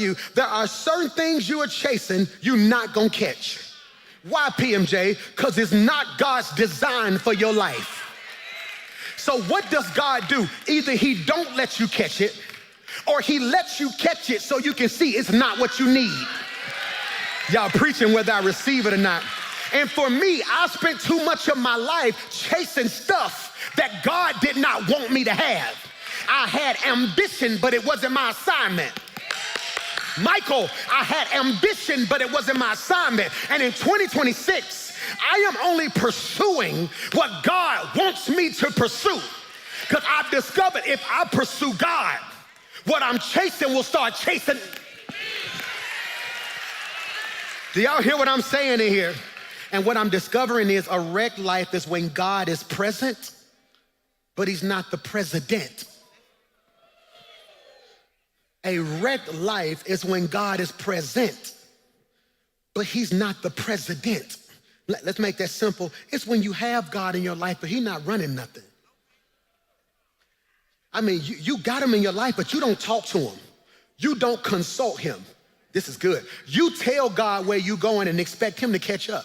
you, there are certain things you are chasing you're not gonna catch. Why, PMJ? Because it's not God's design for your life. So what does God do? Either he don't let you catch it, or he lets you catch it so you can see it's not what you need. Y'all preaching whether I receive it or not. And for me, I spent too much of my life chasing stuff that God did not want me to have. I had ambition, but it wasn't my assignment. Michael, I had ambition, but it wasn't my assignment. And in 2026, I am only pursuing what God wants me to pursue. Because I've discovered if I pursue God, what I'm chasing will start chasing. Do y'all hear what I'm saying in here? And what I'm discovering is a wrecked life is when God is present, but he's not the president. A wrecked life is when God is present, but he's not the president. Let's make that simple. It's when you have God in your life, but he's not running nothing. I mean, you got him in your life, but you don't talk to him. You don't consult him. This is good. You tell God where you're going and expect him to catch up.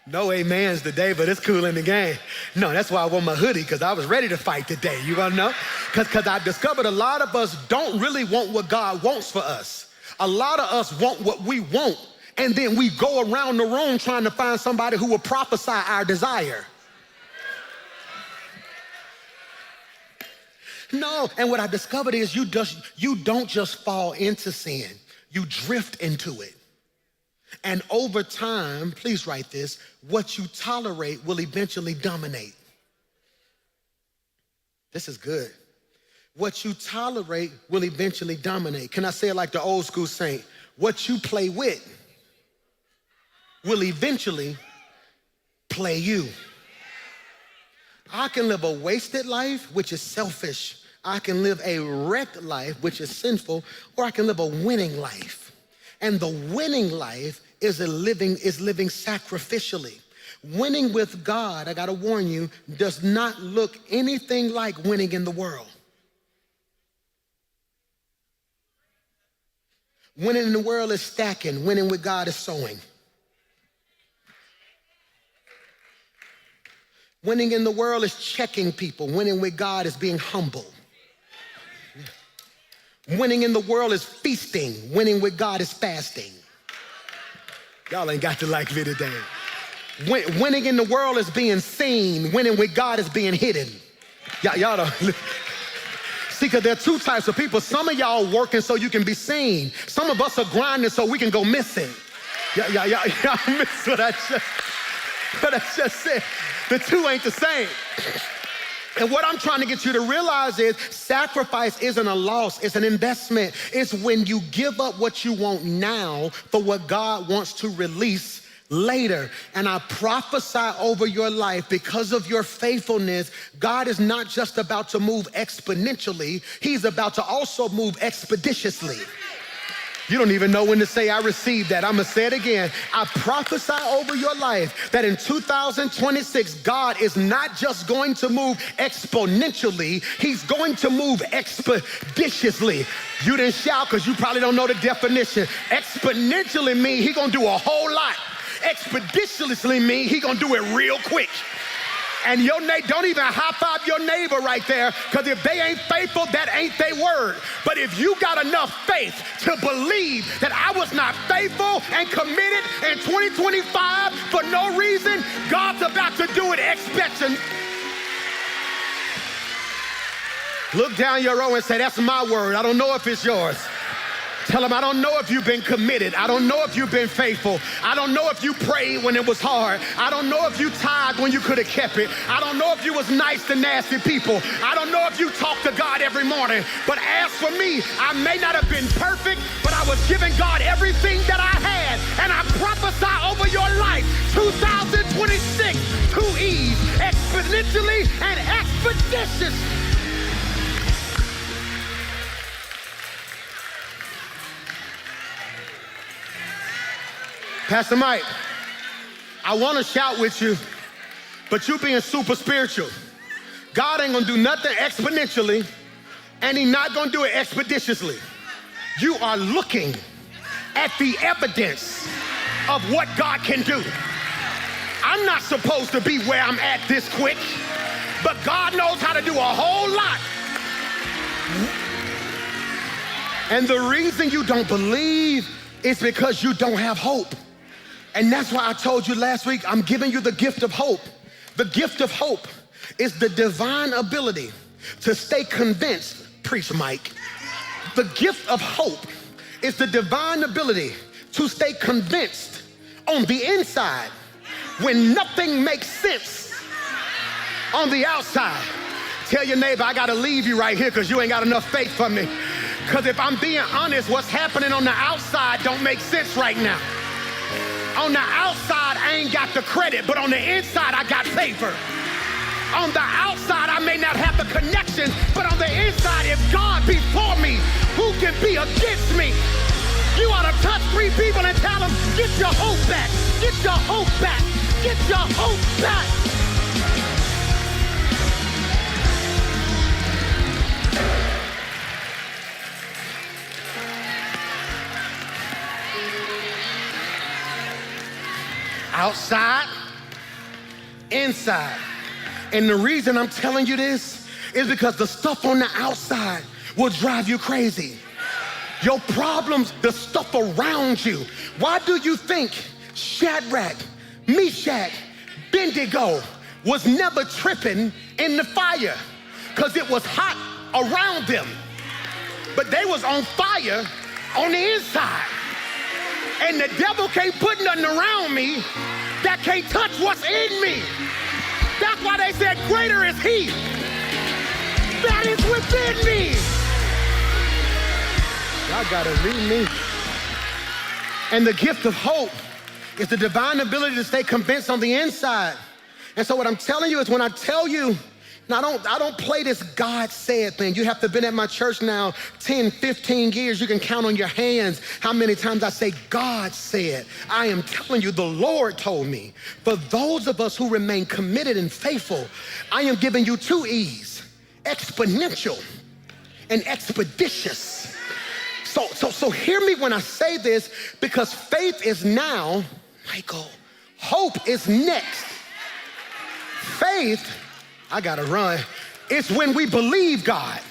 No amens today, but it's cool in the game. No, that's why I wore my hoodie, because I was ready to fight today. You wanna know? Because I've discovered a lot of us don't really want what God wants for us. A lot of us want what we want, and then we go around the room trying to find somebody who will prophesy our desire. No, and what I discovered is you don't just fall into sin, you drift into it. And over time, please write this, what you tolerate will eventually dominate. This is good. What you tolerate will eventually dominate. Can I say it like the old school saint? What you play with will eventually play you. I can live a wasted life, which is selfish. I can live a wrecked life, which is sinful, or I can live a winning life. And the winning life is living sacrificially. Winning with God, I gotta warn you, does not look anything like winning in the world. Winning in the world is stacking. Winning with God is sowing. Winning in the world is checking people. Winning with God is being humble. Winning in the world is feasting. Winning with God is fasting. Y'all ain't got to like me today. Winning in the world is being seen. Winning with God is being hidden. Y'all don't. See, because there are two types of people. Some of y'all working so you can be seen. Some of us are grinding so we can go missing. Y'all miss what I just said. The two ain't the same. And what I'm trying to get you to realize is sacrifice isn't a loss, it's an investment. It's when you give up what you want now for what God wants to release later. And I prophesy over your life, because of your faithfulness, God is not just about to move exponentially, he's about to also move expeditiously. You don't even know when to say I received that. I'm gonna say it again. I prophesy over your life that in 2026, God is not just going to move exponentially, he's going to move expeditiously. You didn't shout because you probably don't know the definition. Exponentially mean he gonna do a whole lot. Expeditiously mean he gonna do it real quick. And your don't even high five your neighbor right there, because if they ain't faithful, that ain't their word. But if you got enough faith to believe that I was not faithful and committed in 2025 for no reason, God's about to do it expecting. Look down your row and say, that's my word. I don't know if it's yours. Tell them, I don't know if you've been committed. I don't know if you've been faithful. I don't know if you prayed when it was hard. I don't know if you tithed when you could have kept it. I don't know if you was nice to nasty people. I don't know if you talked to God every morning. But as for me, I may not have been perfect, but I was giving God everything that I had. And I prophesy over your life, 2026, to ease, exponentially and expeditiously. Pastor Mike, I want to shout with you, but you being super spiritual. God ain't gonna do nothing exponentially And he's not gonna do it expeditiously. You are looking at the evidence of what God can do. I'm not supposed to be where I'm at this quick, but God knows how to do a whole lot. And the reason you don't believe is because you don't have hope. And that's why I told you last week, I'm giving you the gift of hope. The gift of hope is the divine ability to stay convinced, preach Mike. The gift of hope is the divine ability to stay convinced on the inside when nothing makes sense on the outside. Tell your neighbor, I gotta leave you right here because you ain't got enough faith for me. Because if I'm being honest, what's happening on the outside don't make sense right now. On the outside, I ain't got the credit, but on the inside, I got favor. On the outside, I may not have the connection, but on the inside, if God be for me, who can be against me? You ought to touch 3 people and tell them, get your hope back, get your hope back, get your hope back. Outside, inside. And the reason I'm telling you this is because the stuff on the outside will drive you crazy. Your problems, the stuff around you. Why do you think Shadrach, Meshach, Abednego was never tripping in the fire? Because it was hot around them. But they was on fire on the inside. And the devil can't put nothing around me that can't touch what's in me. That's why they said, greater is he that is within me. Y'all gotta read me. And the gift of hope is the divine ability to stay convinced on the inside. And so what I'm telling you is when I tell you, now I don't play this God said thing. You have to have been at my church now 10, 15 years. You can count on your hands how many times I say God said. I am telling you, the Lord told me. For those of us who remain committed and faithful, I am giving you 2 E's, exponential and expeditious. So hear me when I say this, because faith is now, Michael, hope is next. Faith, I gotta run. It's when we believe God.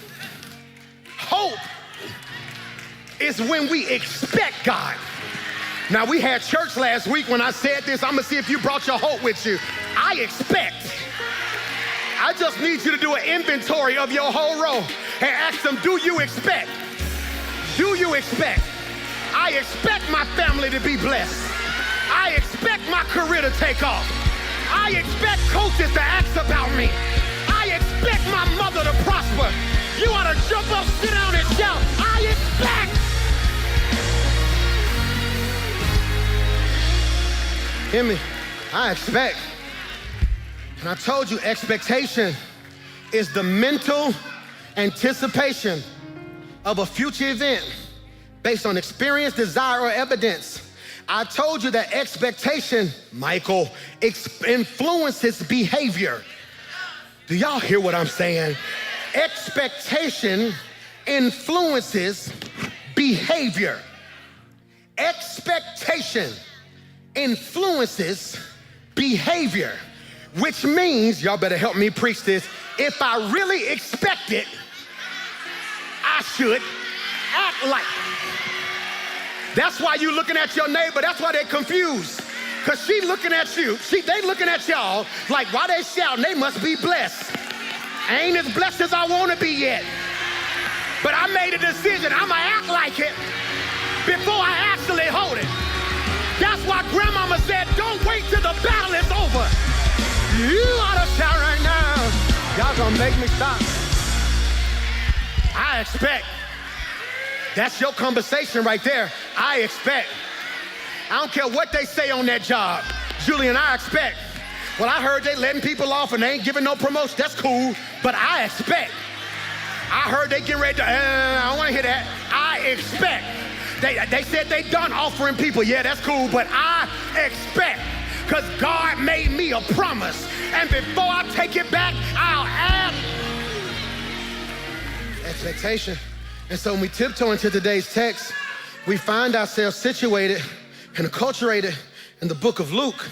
Hope is when we expect God. Now, we had church last week when I said this. I'm gonna see if you brought your hope with you. I expect. I just need you to do an inventory of your whole row and ask them, do you expect? Do you expect? I expect my family to be blessed. I expect my career to take off. I expect coaches to ask about me. I expect my mother to prosper. You ought to jump up, sit down, and shout, I expect. Hear me? I expect. And I told you, expectation is the mental anticipation of a future event based on experience, desire, or evidence. I told you that expectation, Michael, influences behavior. Do y'all hear what I'm saying? Expectation influences behavior. Expectation influences behavior, which means, y'all better help me preach this, if I really expect it, I should act like it. That's why you looking at your neighbor, that's why they're confused. Because she looking at you, they looking at y'all like, why they shouting? They must be blessed. I ain't as blessed as I want to be yet. But I made a decision, I'ma act like it before I actually hold it. That's why grandmama said, don't wait till the battle is over. You ought to shout right now. Y'all gonna make me stop. I expect. That's your conversation right there. I expect. I don't care what they say on that job. Julian, I expect. Well, I heard they letting people off and they ain't giving no promotion. That's cool, but I expect. I heard they getting ready to, I don't want to hear that. I expect. They said they done offering people. Yeah, that's cool, but I expect. Because God made me a promise. And before I take it back, I'll add. Expectation. And so when we tiptoe into today's text, we find ourselves situated and acculturated in the book of Luke.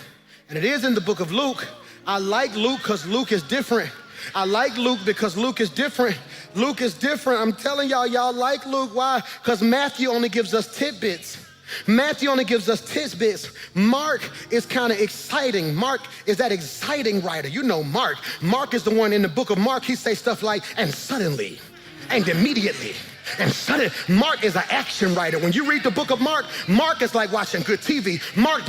And it is in the book of Luke. I like Luke because Luke is different. I like Luke because Luke is different. Luke is different. I'm telling y'all, y'all like Luke. Why? Because Matthew only gives us tidbits. Matthew only gives us tidbits. Mark is kind of exciting. Mark is that exciting writer. You know Mark. Mark is the one in the book of Mark. He says stuff like, and suddenly, and immediately. And suddenly, Mark is an action writer. When you read the book of Mark, Mark is like watching good TV. Mark